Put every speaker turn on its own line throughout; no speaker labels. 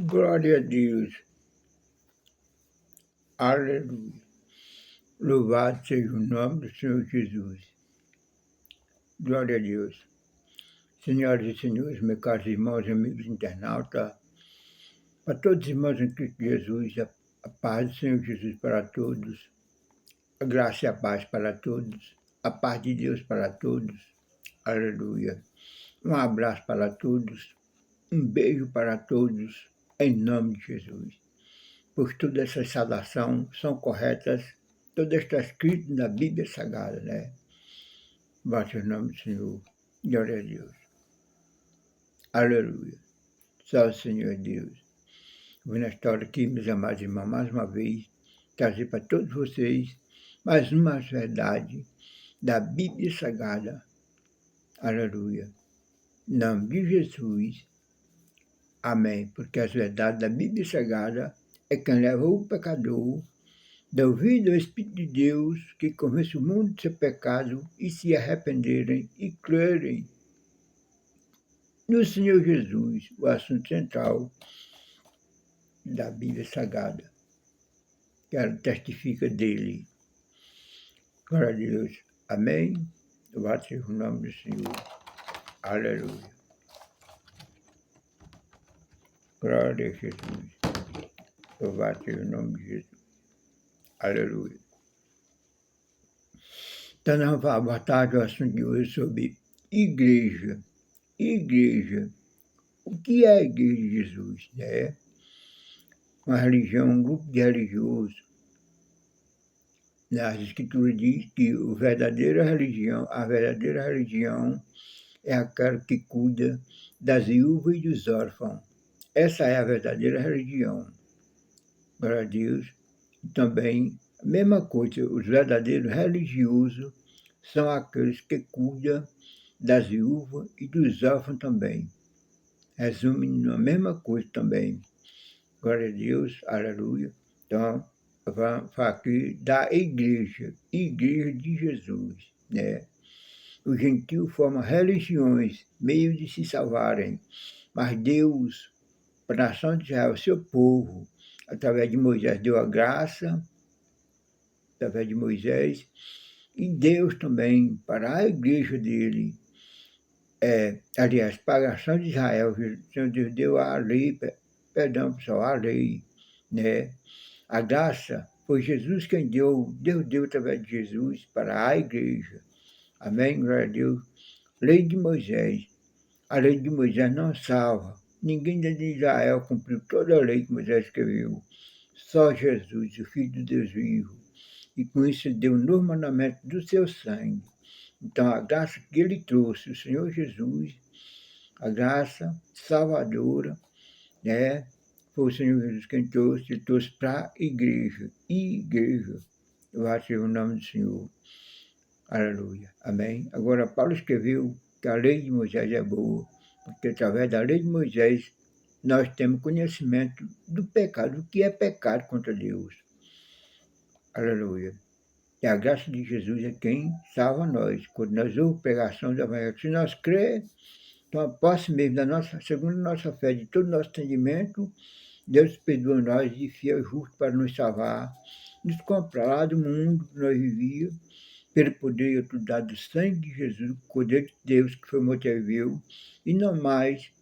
Glória a Deus. Aleluia. Louvado seja o nome do Senhor Jesus. Glória a Deus. Senhoras e senhores, meus caros irmãos e amigos internautas, para todos os irmãos em Cristo Jesus, a paz do Senhor Jesus para todos, a graça e a paz para todos, a paz de Deus para todos. Aleluia. Um abraço para todos, um beijo para todos, em nome de Jesus. Pois todas essas saudações são corretas, tudo está escrito na Bíblia Sagrada, né? Bate o nome do Senhor. Glória a Deus. Aleluia. Só o Senhor Deus. Vou na história aqui, meus amados irmãos, mais uma vez, trazer para todos vocês mais uma verdade da Bíblia Sagrada. Aleluia. Em nome de Jesus. Amém. Porque as verdades da Bíblia Sagrada é quem leva o pecador, dá ouvido ao Espírito de Deus, que convence o mundo de seu pecado e se arrependerem e crerem no Senhor Jesus, o assunto central da Bíblia Sagrada, que ela testifica dele. Glória a Deus. Amém. Louvado seja o nome do Senhor. Aleluia. Glória a Jesus. Louvado seja o nome de Jesus. Aleluia. Então, nós vamos abordar o assunto de hoje sobre igreja. Igreja. O que é a Igreja de Jesus? É uma religião, um grupo de religiosos. As Escrituras diz que a verdadeira religião é aquela que cuida das viúvas e dos órfãos. Essa é a verdadeira religião. Glória a Deus. Também, a mesma coisa, os verdadeiros religiosos são aqueles que cuidam das viúvas e dos órfãos também. Resume na mesma coisa também. Glória a Deus, aleluia. Então, vamos falar aqui da igreja de Jesus, né? O gentio forma religiões, meio de se salvarem, mas Deus, para a nação de Israel, seu povo, através de Moisés, deu a graça, através de Moisés, e Deus também, para a igreja dele, aliás, para a nação de Israel, o Senhor Deus deu a lei, perdão, pessoal, a lei, né? A graça foi Jesus quem deu, Deus deu através de Jesus para a igreja. Amém? Glória a Deus. Lei de Moisés. A lei de Moisés não salva. Ninguém de Israel cumpriu toda a lei que Moisés escreveu. Só Jesus, o Filho de Deus vivo. E com isso ele deu um novo mandamento do seu sangue. Então a graça que ele trouxe, o Senhor Jesus, a graça salvadora, né? Foi o Senhor Jesus quem trouxe, ele trouxe para a igreja. Igreja. Louvado seja o nome do Senhor. Aleluia. Amém. Agora, Paulo escreveu que a lei de Moisés é boa, porque através da lei de Moisés nós temos conhecimento do pecado, o que é pecado contra Deus. Aleluia. E a graça de Jesus é quem salva nós. Quando nós ouvimos pregação do Evangelho, se nós crer, então a posse mesmo da nossa, segundo a nossa fé, de todo o nosso entendimento, Deus perdoa nós de fiel e justo para nos salvar, nos comprar lá do mundo que nós vivíamos, pelo poder e autoridade do sangue de Jesus, o poder de Deus que foi motivo, e não mais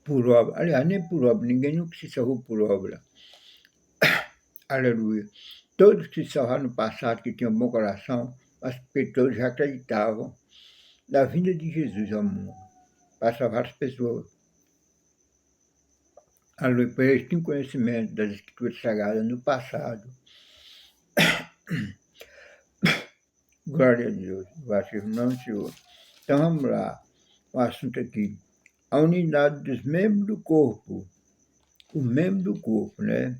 por obra. Aliás, nem por obra, ninguém nunca se salvou por obra. Aleluia. Todos que se salvaram no passado, que tinham um bom coração, mas porque todos já acreditavam na vinda de Jesus ao mundo, para salvar as pessoas. Aleluia. Por eles tinham conhecimento das Escrituras Sagradas no passado. Glória a Deus. Vai ser o nome do Senhor. Então vamos lá. O assunto aqui. A unidade dos membros do corpo. O membro do corpo, né?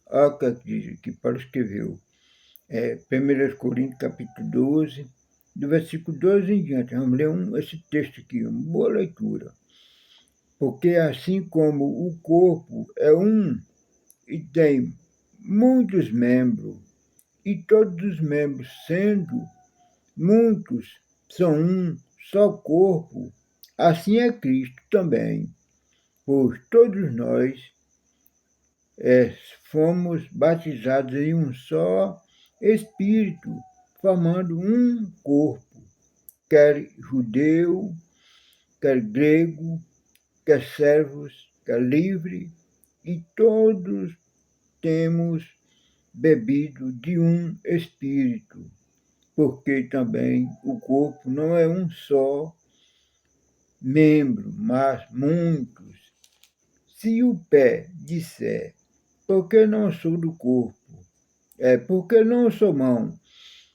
Olha o que diz aqui, Paulo escreveu. 1 Coríntios capítulo 12, do versículo 12 em diante. Vamos ler esse texto aqui, uma boa leitura. Porque assim como o corpo é um e tem muitos membros, e todos os membros sendo muitos são um só corpo, assim é Cristo também. pois todos nós fomos batizados em um só Espírito, formando um corpo, quer judeu, quer grego, quer servos, quer livre, e todos temos bebido de um Espírito, porque também o corpo não é um só membro, mas muitos. Se o pé disser, porque não sou do corpo, porque não sou mão,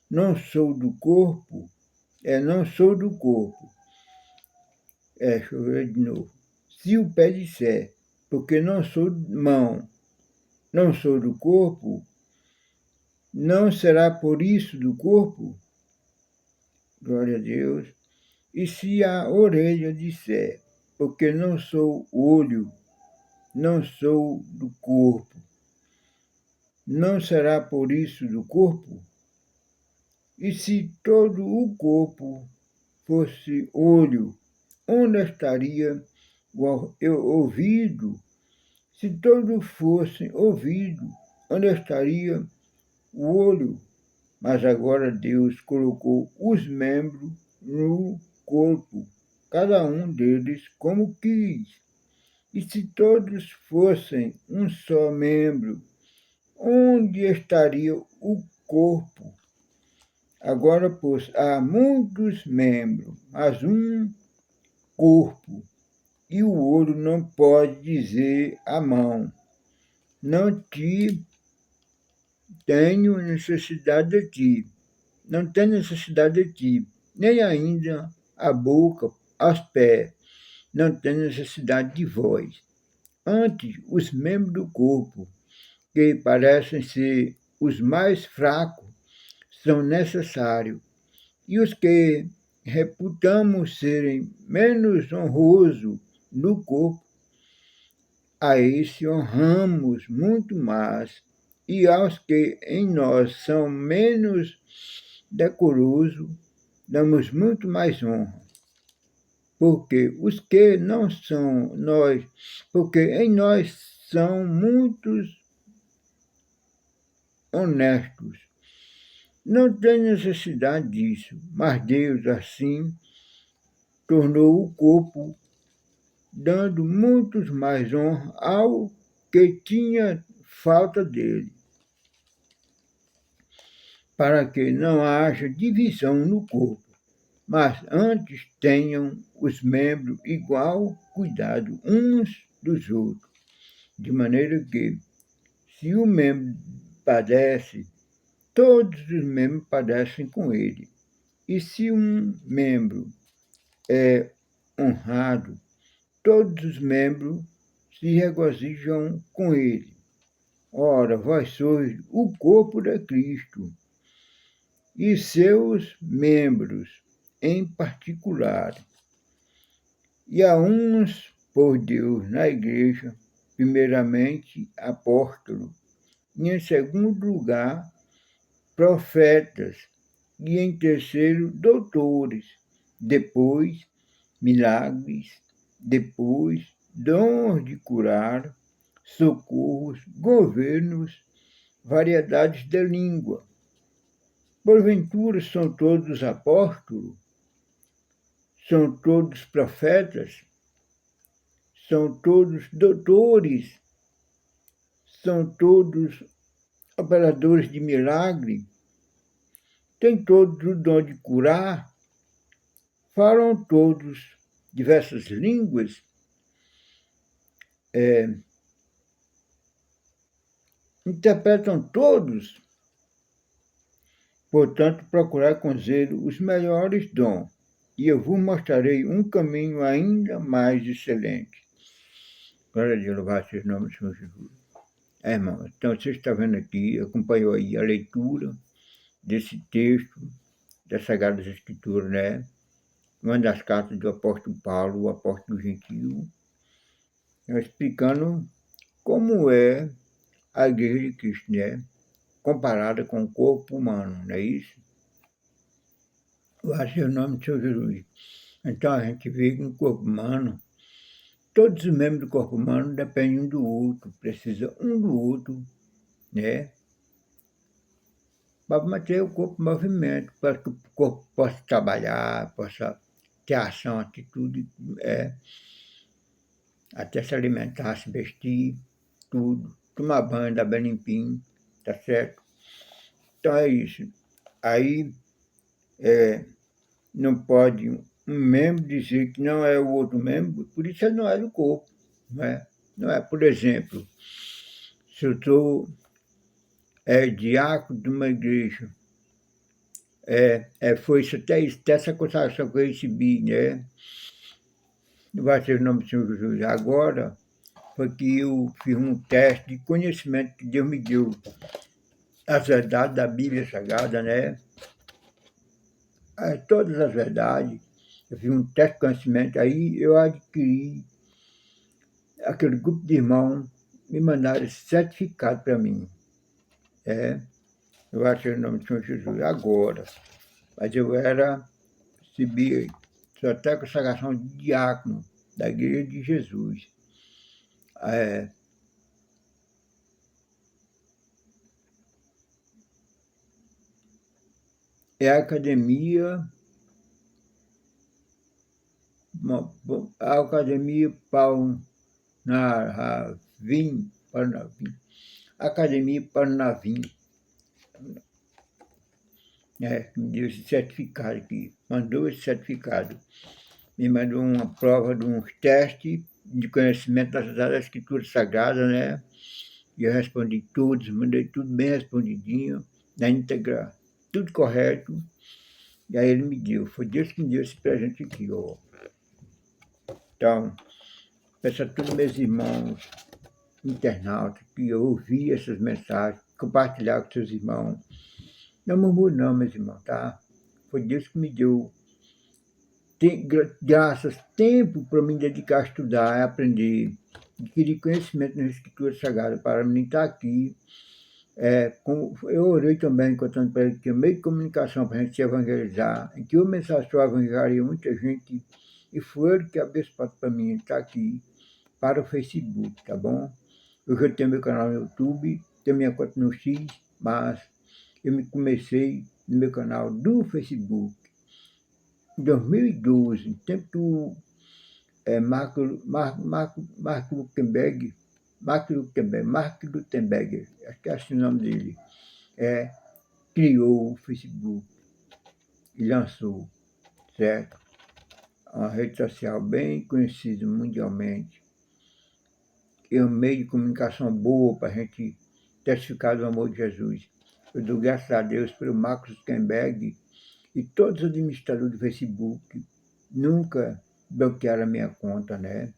não sou do corpo, não sou do corpo. Deixa eu ver de novo. Se o pé disser, porque não sou mão, não sou do corpo, não será por isso do corpo? Glória a Deus. E se a orelha disser, porque não sou olho, não sou do corpo, não será por isso do corpo? E se todo o corpo fosse olho, onde estaria o ouvido? Se todo fosse ouvido, onde estaria o olho? Mas agora Deus colocou os membros no corpo, cada um deles como quis. E se todos fossem um só membro, onde estaria o corpo? Agora, pois, há muitos membros, mas um corpo. E o olho não pode dizer à mão, não te tenho necessidade de ti, não tenho necessidade de ti, nem ainda a boca, aos pés, não tenho necessidade de vós. Antes, os membros do corpo, que parecem ser os mais fracos, são necessários, e os que reputamos serem menos honrosos no corpo, a esse honramos muito mais, e aos que em nós são menos decorosos, damos muito mais honra. Porque os que não são nós, porque em nós são muitos honestos. Não tem necessidade disso, mas Deus assim tornou o corpo, dando muitos mais honra ao que tinha falta dele, para que não haja divisão no corpo, mas antes tenham os membros igual cuidado uns dos outros, de maneira que, se o membro padece, todos os membros padecem com ele. E se um membro é honrado, todos os membros se regozijam com ele. Ora, vós sois o corpo de Cristo, e seus membros em particular. E a uns por Deus na igreja, primeiramente apóstolos, e em segundo lugar profetas, e em terceiro doutores, depois milagres, depois dons de curar, socorros, governos, variedades de língua. Porventura são todos apóstolos? São todos profetas? São todos doutores? São todos operadores de milagre? Têm todos o dom de curar? Falam todos diversas línguas? Interpretam todos? Portanto, procurai com zelo os melhores dons, e eu vos mostrarei um caminho ainda mais excelente. Glória a Deus, louvado seja o nome do Senhor Jesus. Irmão, então você está vendo aqui, acompanhou aí a leitura desse texto, das Sagradas Escrituras, né? Uma das cartas do apóstolo Paulo, o apóstolo gentil, explicando como é a igreja de Cristo, né? Comparada com o corpo humano, não é isso? Louvado seja o nome do Senhor Jesus. Então a gente vê que no corpo humano todos os membros do corpo humano dependem um do outro, precisam um do outro, né? Para manter o corpo em movimento, para que o corpo possa trabalhar, possa ter ação, atitude, até se alimentar, se vestir, tudo. Tomar banho, dar bem limpinho, tá certo? Então é isso. Aí não pode um membro dizer que não é o outro membro, por isso ele não é do corpo. Não é? Não é? Por exemplo, se eu sou diácono de uma igreja, foi isso até essa consagração que eu recebi, né? Não vai ser o nome do Senhor Jesus. Agora foi que eu fiz um teste de conhecimento que Deus me deu, as verdades da Bíblia Sagrada, né? Todas as verdades. Eu fiz um teste de conhecimento, aí eu adquiri aquele grupo de irmãos, me mandaram esse certificado para mim. Eu achei o nome do Senhor Jesus agora. Mas eu recebi só até a consagração de diácono da Igreja de Jesus. É a academia, Paulo Parnavim, Academia Parnavim, me deu esse certificado aqui, mandou esse certificado. Me mandou uma prova de uns testes de conhecimento das Escrituras Sagradas, né? E eu respondi todos, mandei tudo bem respondidinho, na íntegra, tudo correto. E aí ele me deu, foi Deus que me deu esse presente aqui, ó. Então, peço a todos meus irmãos internautas que ouvi essas mensagens, compartilhar com seus irmãos. Não murmure não, meus irmãos, tá? Foi Deus que me deu graças, tempo para me dedicar a estudar, a aprender, adquirir conhecimento nas Escrituras Sagradas para mim estar aqui. Eu orei também, contando para ele que o meio de comunicação para a gente se evangelizar, em que o mensagem só evangelizaria muita gente, e foi ele que abriu esse passo para mim estar aqui para o Facebook, tá bom? Eu já tenho meu canal no YouTube, tenho minha conta no X, mas eu comecei no meu canal do Facebook em 2012, no tempo do Mark Gutenberg, acho que é assim o nome dele, criou o Facebook e lançou, certo? Uma rede social bem conhecida mundialmente, é um meio de comunicação boa para a gente testificar do amor de Jesus. Eu dou graças a Deus pelo Mark Zuckerberg e todos os administradores do Facebook nunca bloquearam a minha conta, né?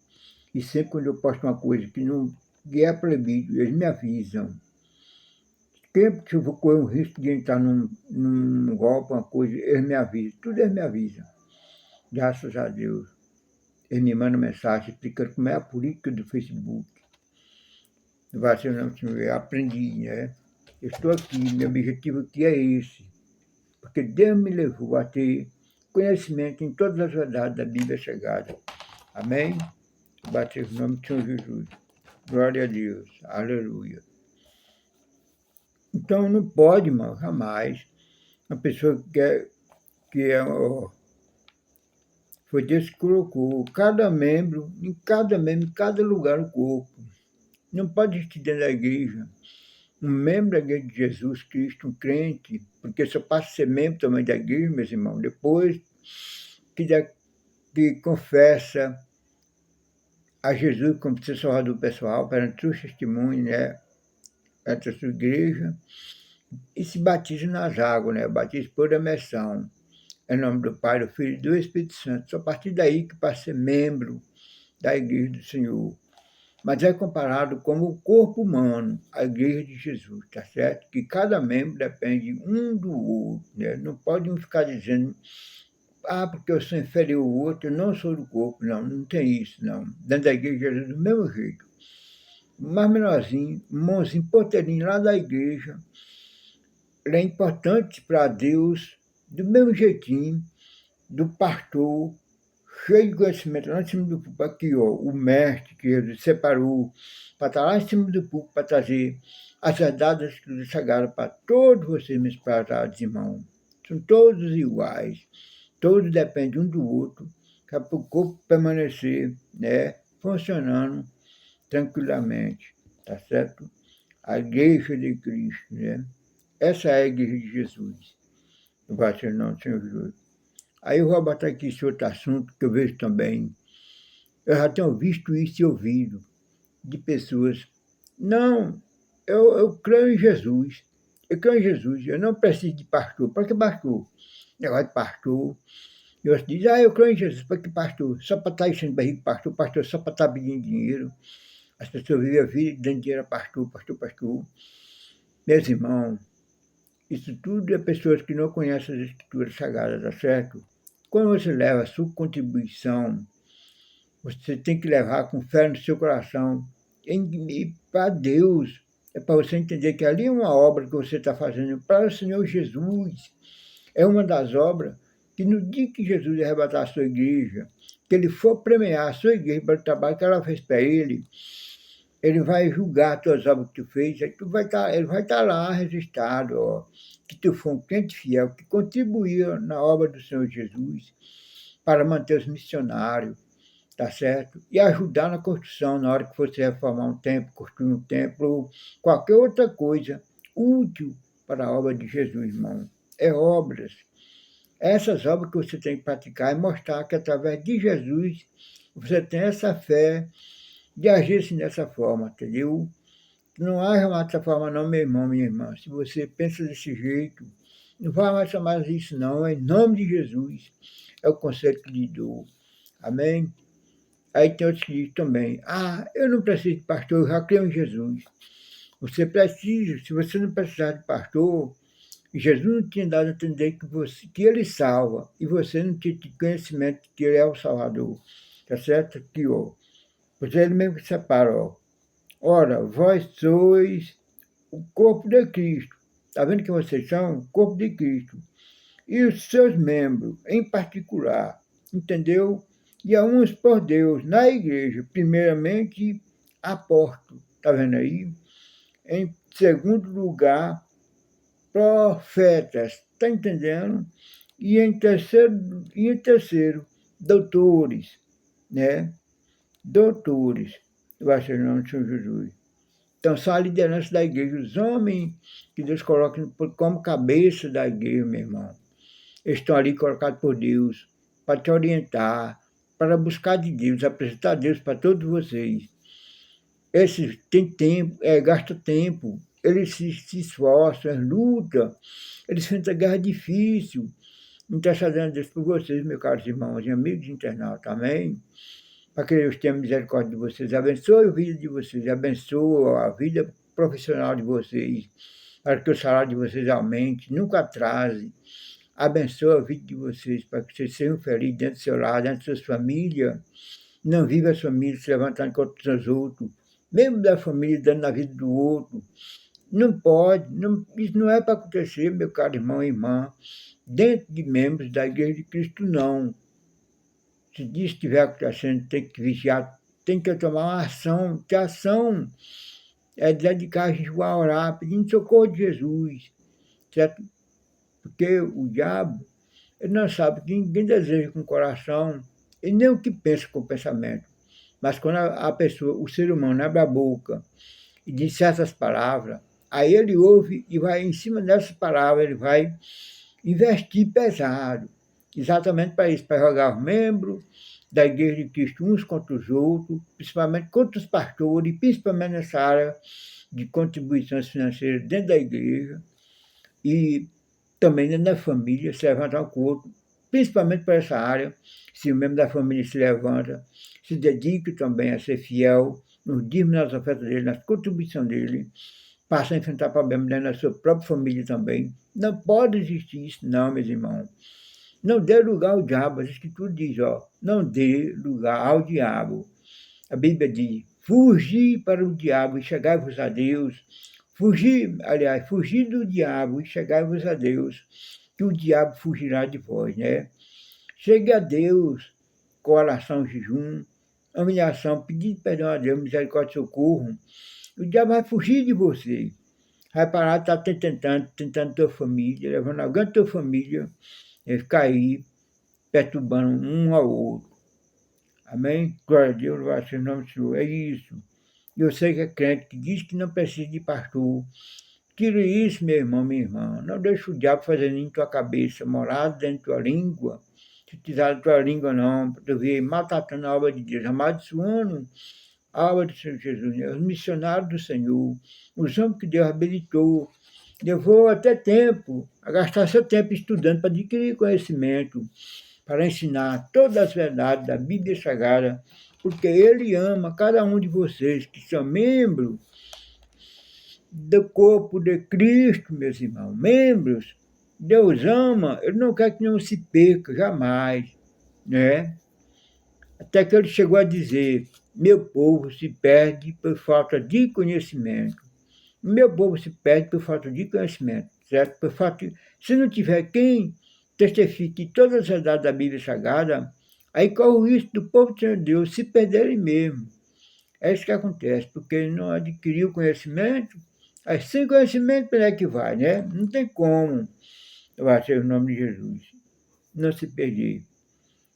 E sempre quando eu posto uma coisa que não é proibido, eles me avisam. Sempre que eu vou correr um risco de entrar num golpe, uma coisa, eles me avisam. Tudo eles me avisam. Graças a Deus. Eles me mandam mensagem explicando como é a política do Facebook. Vai ser não, eu aprendi, né? Eu estou aqui, meu objetivo aqui é esse. Porque Deus me levou a ter conhecimento em todas as verdades da Bíblia Sagrada. Amém? Bate o nome do Senhor Jesus. Glória a Deus. Aleluia. Então não pode, irmão, jamais. Uma pessoa foi Deus que colocou em cada lugar no corpo. Não pode existir dentro da igreja um membro da igreja de Jesus Cristo, um crente, porque só passa a ser membro também da igreja, meus irmãos, depois que confessa a Jesus como seu salvador pessoal, perante seus testemunhos, né, perante a sua igreja, e se batiza nas águas, né, batiza por imersão. Em nome do Pai, do Filho e do Espírito Santo. Só a partir daí que passa a ser membro da igreja do Senhor. Mas é comparado como o corpo humano, a igreja de Jesus, tá certo? Que cada membro depende um do outro, né? Não pode um ficar dizendo, porque eu sou inferior ao outro, eu não sou do corpo. Não, não tem isso, não. Dentro da igreja de Jesus, do mesmo jeito. O mais menorzinho, irmãozinho, porteirinho lá da igreja, ele é importante para Deus, do mesmo jeitinho, do pastor, cheio de conhecimento, lá em cima do púlpito, aqui, ó, o mestre que ele separou para estar lá em cima do púlpito, para trazer as verdades das Escrituras Sagradas para todos vocês, meus prezados irmãos. São todos iguais, todos dependem um do outro, para o corpo permanecer, né, funcionando tranquilamente, tá certo? A igreja de Cristo, né? Essa é a igreja de Jesus, no Vaticano do Senhor Jesus. Aí eu vou botar aqui esse outro assunto que eu vejo também. Eu já tenho visto isso e ouvido de pessoas. Não, eu creio em Jesus. Eu creio em Jesus. Eu não preciso de pastor. Para que pastor? Negócio de pastor. E você diz, eu creio em Jesus. Para que pastor? Só para estar enchendo barriga de pastor. Pastor só para estar pedindo dinheiro. As pessoas vivem a vida dando dinheiro a pastor, pastor, pastor. Meus irmãos, isso tudo é pessoas que não conhecem as Escrituras Sagradas, tá certo? Quando você leva a sua contribuição, você tem que levar com fé no seu coração e para Deus. É para você entender que ali é uma obra que você está fazendo para o Senhor Jesus. É uma das obras que no dia que Jesus arrebatar a sua igreja, que ele for premiar a sua igreja pelo trabalho que ela fez para ele vai julgar as tuas obras que tu fez, aí ele vai estar lá registrado, ó, que tu foi um crente fiel, que contribuiu na obra do Senhor Jesus para manter os missionários, tá certo? E ajudar na construção, na hora que você reformar um templo, construir um templo, ou qualquer outra coisa útil para a obra de Jesus, irmão. É obras. Essas obras que você tem que praticar e mostrar que através de Jesus você tem essa fé de agir-se dessa forma, entendeu? Não haja mais dessa forma não, meu irmão, minha irmã. Se você pensa desse jeito, não vai mais chamar isso não, é em nome de Jesus. É o conselho que lhe dou. Amém? Aí tem outros que dizem também, eu não preciso de pastor, eu já creio em Jesus. Você precisa, se você não precisar de pastor, Jesus não tinha dado a entender que ele salva, e você não tinha conhecimento de que ele é o Salvador. Tá certo? Que, ó, você ele mesmo que separa, ó. Ora, vós sois o corpo de Cristo. Está vendo que vocês são o corpo de Cristo? E os seus membros, em particular, entendeu? E a uns por Deus, na igreja, primeiramente, apóstolo. Está vendo aí? Em segundo lugar, profetas. Está entendendo? E em terceiro, doutores, né? Doutores, vai ser o nome de São Jesus. Então, são a liderança da igreja, os homens que Deus coloca como cabeça da igreja, meu irmão. Eles estão ali colocados por Deus para te orientar, para buscar de Deus, apresentar Deus para todos vocês. Esses têm tempo, gastam tempo, eles se esforçam, eles lutam, eles enfrentam guerra difícil. Intercedendo Deus por vocês, meus caros irmãos e amigos de internauta, amém? Para que Deus tenha misericórdia de vocês, abençoe a vida de vocês, abençoe a vida profissional de vocês, para que o salário de vocês aumente, nunca atrase. Abençoe a vida de vocês, para que vocês sejam felizes dentro do seu lar, dentro de suas famílias. Não viva a família se levantando contra os outros, mesmo da família dando na vida do outro. Não pode, isso não é para acontecer, meu caro irmão e irmã, dentro de membros da Igreja de Cristo, não. Se isso estiver acontecendo, tem que vigiar, tem que tomar uma ação, que a ação é dedicar a gente a orar, pedindo socorro de Jesus, certo? Porque o diabo, ele não sabe que ninguém deseja com o coração, e nem o que pensa com o pensamento. Mas quando a pessoa, o ser humano, abre a boca e diz certas palavras, aí ele ouve e vai, em cima dessas palavras, ele vai investir pesado. Exatamente para isso, para jogar os membros da Igreja de Cristo uns contra os outros, principalmente contra os pastores, principalmente nessa área de contribuições financeiras dentro da igreja e também dentro da família, se levantar um com o outro, principalmente para essa área, se o membro da família se levanta, se dedica também a ser fiel nos dízimos, nas ofertas dele, nas contribuições dele, passa a enfrentar problemas dentro da sua própria família também. Não pode existir isso não, meus irmãos. Não dê lugar ao diabo. A Escritura diz, não dê lugar ao diabo. A Bíblia diz, fugir para o diabo e chegai-vos a Deus. Fugir do diabo e chegai-vos a Deus, que o diabo fugirá de vós, né? Chegue a Deus, oração, jejum, humilhação, pedindo perdão a Deus, misericórdia e socorro, o diabo vai fugir de você. Vai parar de estar tentando tua família, levando alguém da tua família, e ficar aí perturbando um ao outro. Amém? Glória a Deus, louvado seja o nome do Senhor. É isso. Eu sei que é crente que diz que não precisa de pastor. Tira isso, meu irmão, minha irmã. Não deixa o diabo fazer em tua cabeça, morar dentro da tua língua. Se utilizar da tua língua, não, para tu ver, maltratando a obra de Deus, amaldiçoando a obra do Senhor Jesus, né? Os missionários do Senhor, os homens que Deus habilitou, levou até tempo, a gastar seu tempo estudando para adquirir conhecimento, para ensinar todas as verdades da Bíblia Sagrada, porque Ele ama cada um de vocês que são membros do corpo de Cristo, meus irmãos, membros. Deus ama, Ele não quer que nenhum se perca, jamais, né? Até que Ele chegou a dizer, meu povo se perde por falta de conhecimento. Meu povo se perde por falta de conhecimento, certo? Por falta de... Se não tiver quem testifique todas as verdades da Bíblia Sagrada, aí corre o risco do povo de Deus se perderem mesmo. É isso que acontece, porque ele não adquiriu conhecimento, aí sem conhecimento para onde é que vai, né? Não tem como, vai ser o nome de Jesus, não se perder.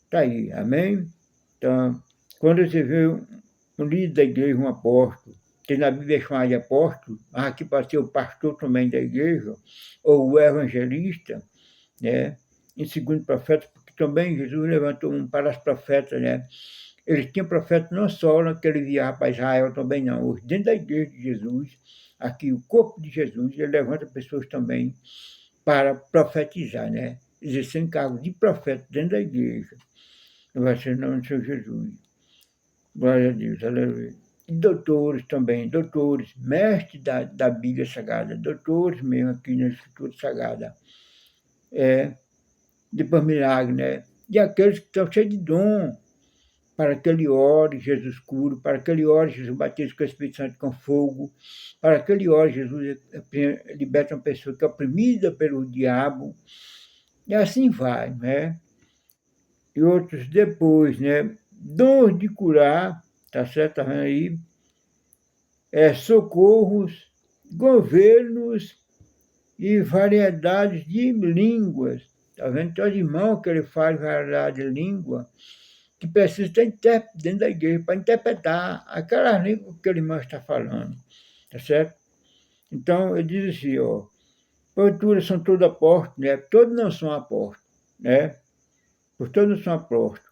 Está aí, amém? Então, quando você vê um líder da igreja, um apóstolo, que na Bíblia é chamado de apóstolo, mas aqui pode ser o pastor também da igreja, ou o evangelista, né? Em segundo profeta, porque também Jesus levantou um para os profetas, né? Eles tinham profeta não só naquele viagem para Israel também não, os dentro da igreja de Jesus, aqui o corpo de Jesus, ele levanta pessoas também para profetizar, né? Exercendo cargo de profeta dentro da igreja. Vai ser o nome do Senhor Jesus. Glória a Deus, aleluia. E doutores também, doutores, mestres da Bíblia Sagrada, doutores mesmo aqui na Escritura Sagrada. Depois milagre, né? E aqueles que estão cheios de dom, para que ele ore, Jesus cura, para que ele ore, Jesus batiza com o Espírito Santo com fogo, para que ele ore, Jesus liberta uma pessoa que é oprimida pelo diabo, e assim vai, né? E outros depois, né? Dons de curar, tá certo? Tá vendo aí? Socorros, governos e variedades de línguas. Tá vendo? Tem os irmãos que ele faz variedade de língua, que precisa ter intérprete dentro da igreja para interpretar aquela língua que aquele irmão está falando. Tá certo? Então, ele diz assim, ó, porventura são todos apóstolos, né? Todos não são apóstolos, né? Pois todos não são apóstolos.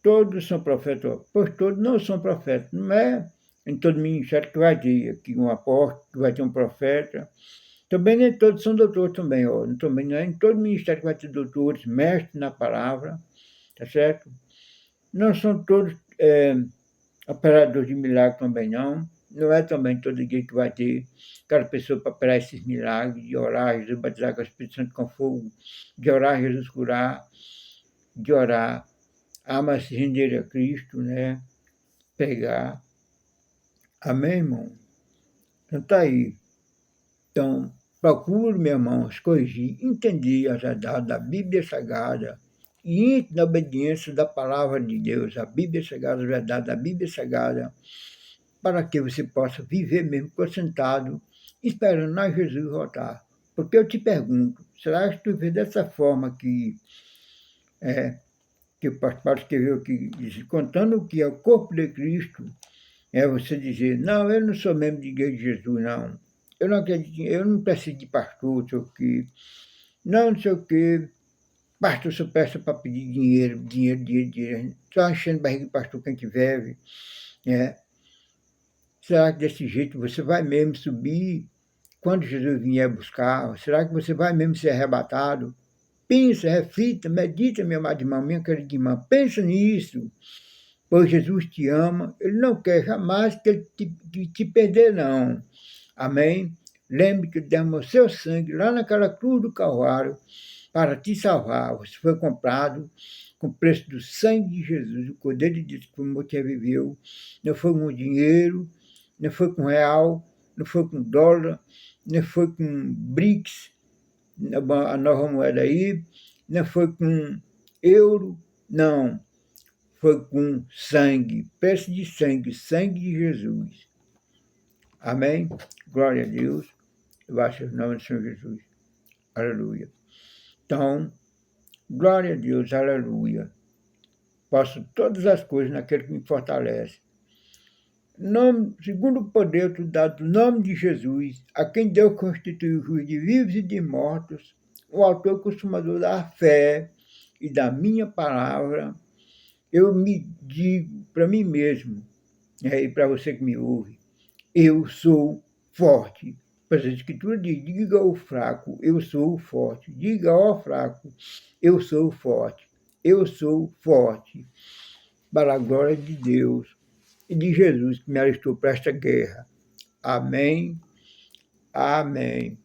Todos são profetas, pois todos não são profetas. Não é em todo ministério que vai ter aqui um apóstolo, que vai ter um profeta. Também nem todos são doutores também, ó. Também não é em todo ministério que vai ter doutores, mestres na palavra, tá certo? Não são todos operadores de milagre também não. Não é também toda igreja que vai ter aquela pessoa para operar esses milagres, de orar, Jesus batizar com o Espírito Santo com fogo, de orar, Jesus curar, de orar, alma se render a Cristo, né? Pegar. Amém, irmão? Então tá aí. Então, procure, meu irmão, corrigir, entender as verdades da Bíblia Sagrada e entre na obediência da palavra de Deus, a Bíblia Sagrada, a verdade da Bíblia Sagrada, para que você possa viver mesmo concentrado, esperando a Jesus voltar. Porque eu te pergunto, será que tu vê dessa forma que o pastor escreveu aqui, diz, contando que é o corpo de Cristo, é você dizer, não, eu não sou membro de igreja de Jesus, não. Eu não acredito, eu não preciso de pastor, não sei o quê. Não sei o quê. Pastor só peça para pedir dinheiro. Só enchendo barriga de pastor quem tiver, né? Será que desse jeito você vai mesmo subir quando Jesus vier buscar? Será que você vai mesmo ser arrebatado? Pensa, reflita, medita, meu amado irmão, minha querida irmã, pensa nisso. Pois Jesus te ama, Ele não quer jamais que Ele te perder, não. Amém? Lembre que Ele derramou seu sangue lá naquela cruz do Calvário para te salvar. Você foi comprado com o preço do sangue de Jesus, o Cordeiro de Deus que você viveu. Não foi com dinheiro, não foi com real, não foi com dólar, não foi com BRICS, a nova moeda aí, não foi com euro, não. foi com sangue, peça de sangue, sangue de Jesus. Amém? Glória a Deus. Eu acho o nome do Senhor Jesus. Aleluia. Então, glória a Deus, aleluia. Posso todas as coisas naquele que me fortalece. Segundo o poder dado no nome de Jesus, a quem Deus constituiu juiz de vivos e de mortos, o autor consumador da fé e da minha palavra, eu me digo para mim mesmo, e para você que me ouve, eu sou forte. Pois a Escritura diz, diga ao fraco, eu sou forte. Diga ao fraco, eu sou forte. Eu sou forte. Para a glória de Deus e de Jesus que me alistou para esta guerra. Amém. Amém.